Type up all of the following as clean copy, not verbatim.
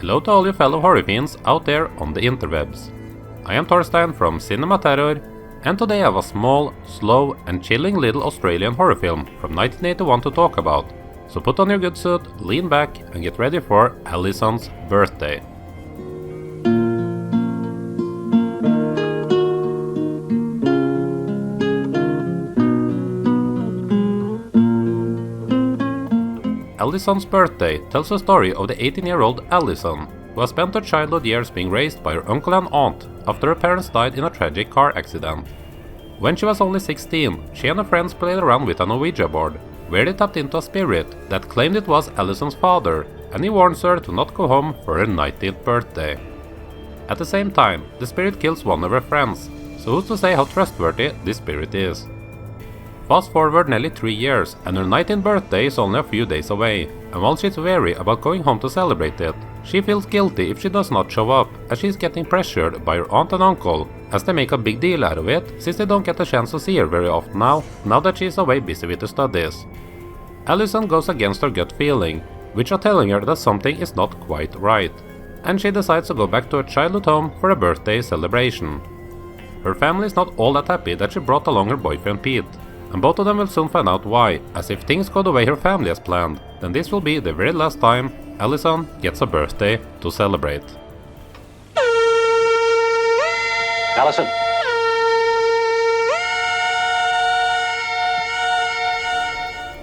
Hello to all you fellow horror fiends out there on the interwebs. I am Torstein from Cinema Terror, and today I have a small, slow and chilling little Australian horror film from 1981 to talk about, so put on your good suit, lean back and get ready for Allison's Birthday. Allison's Birthday tells the story of the 18-year-old Allison, who has spent her childhood years being raised by her uncle and aunt after her parents died in a tragic car accident. When she was only 16, she and her friends played around with an Ouija board, where they tapped into a spirit that claimed it was Allison's father, and he warns her to not go home for her 19th birthday. At the same time, the spirit kills one of her friends, so who's to say how trustworthy this spirit is? Fast forward nearly 3 years, and her 19th birthday is only a few days away, and while she's wary about going home to celebrate it, she feels guilty if she does not show up, as she's getting pressured by her aunt and uncle, as they make a big deal out of it, since they don't get a chance to see her very often now that she's away busy with her studies. Allison goes against her gut feeling, which are telling her that something is not quite right, and she decides to go back to her childhood home for a birthday celebration. Her family is not all that happy that she brought along her boyfriend Pete, and both of them will soon find out why, as if things go the way her family has planned, then this will be the very last time Allison gets a birthday to celebrate. Allison!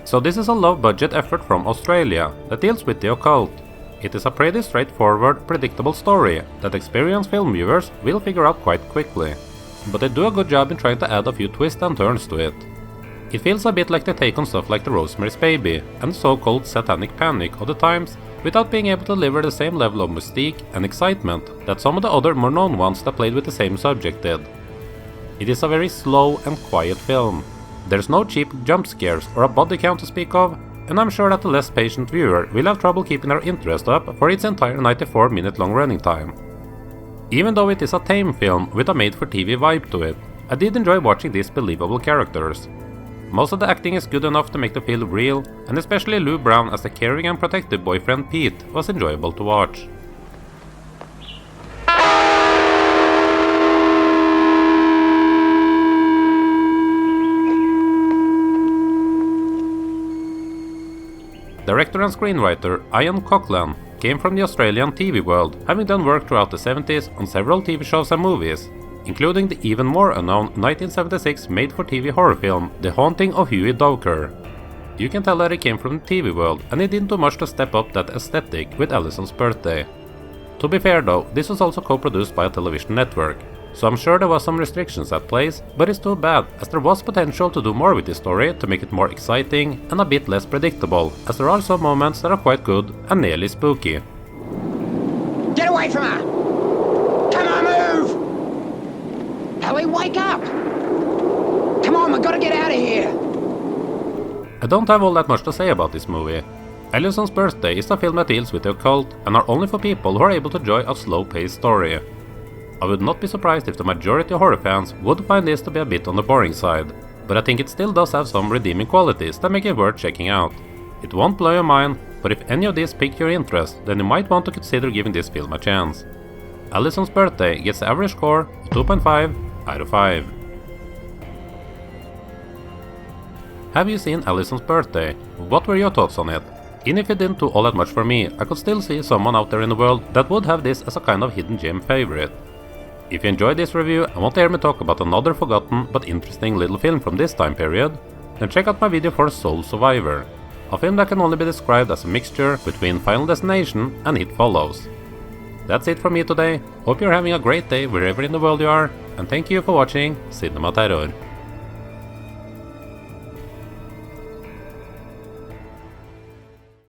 So this is a low-budget effort from Australia that deals with the occult. It is a pretty straightforward, predictable story that experienced film viewers will figure out quite quickly, but they do a good job in trying to add a few twists and turns to it. It feels a bit like they take on stuff like the Rosemary's Baby and the so-called Satanic Panic of the times, without being able to deliver the same level of mystique and excitement that some of the other more known ones that played with the same subject did. It is a very slow and quiet film. There's no cheap jump scares or a body count to speak of, and I'm sure that the less patient viewer will have trouble keeping their interest up for its entire 94-minute long running time. Even though it is a tame film with a made-for-TV vibe to it, I did enjoy watching these believable characters. Most of the acting is good enough to make them feel real, and especially Lou Brown as the caring and protective boyfriend Pete was enjoyable to watch. Director and screenwriter Ian Coughlan came from the Australian TV world, having done work throughout the 70s on several TV shows and movies, including the even more unknown 1976 made-for-TV horror film The Haunting of Huey Dowker. You can tell that he came from the TV world, and he didn't do much to step up that aesthetic with Allison's Birthday. To be fair though, this was also co-produced by a television network, so I'm sure there was some restrictions at place, but it's too bad, as there was potential to do more with this story to make it more exciting and a bit less predictable, as there are some moments that are quite good and nearly spooky. Get away from her! Come on, move! Ellie, wake up! Come on, we've got to get out of here! I don't have all that much to say about this movie. Allison's Birthday is a film that deals with the occult and are only for people who are able to enjoy a slow-paced story. I would not be surprised if the majority of horror fans would find this to be a bit on the boring side, but I think it still does have some redeeming qualities that make it worth checking out. It won't blow your mind, but if any of these pique your interest, then you might want to consider giving this film a chance. Allison's Birthday gets the average score of 2.5 out of 5. Have you seen Allison's Birthday? What were your thoughts on it? Even if it didn't do all that much for me, I could still see someone out there in the world that would have this as a kind of hidden gem favorite. If you enjoyed this review and want to hear me talk about another forgotten but interesting little film from this time period, then check out my video for Sole Survivor, a film that can only be described as a mixture between Final Destination and It Follows. That's it from me today. Hope you're having a great day wherever in the world you are, and thank you for watching Cinema Terror.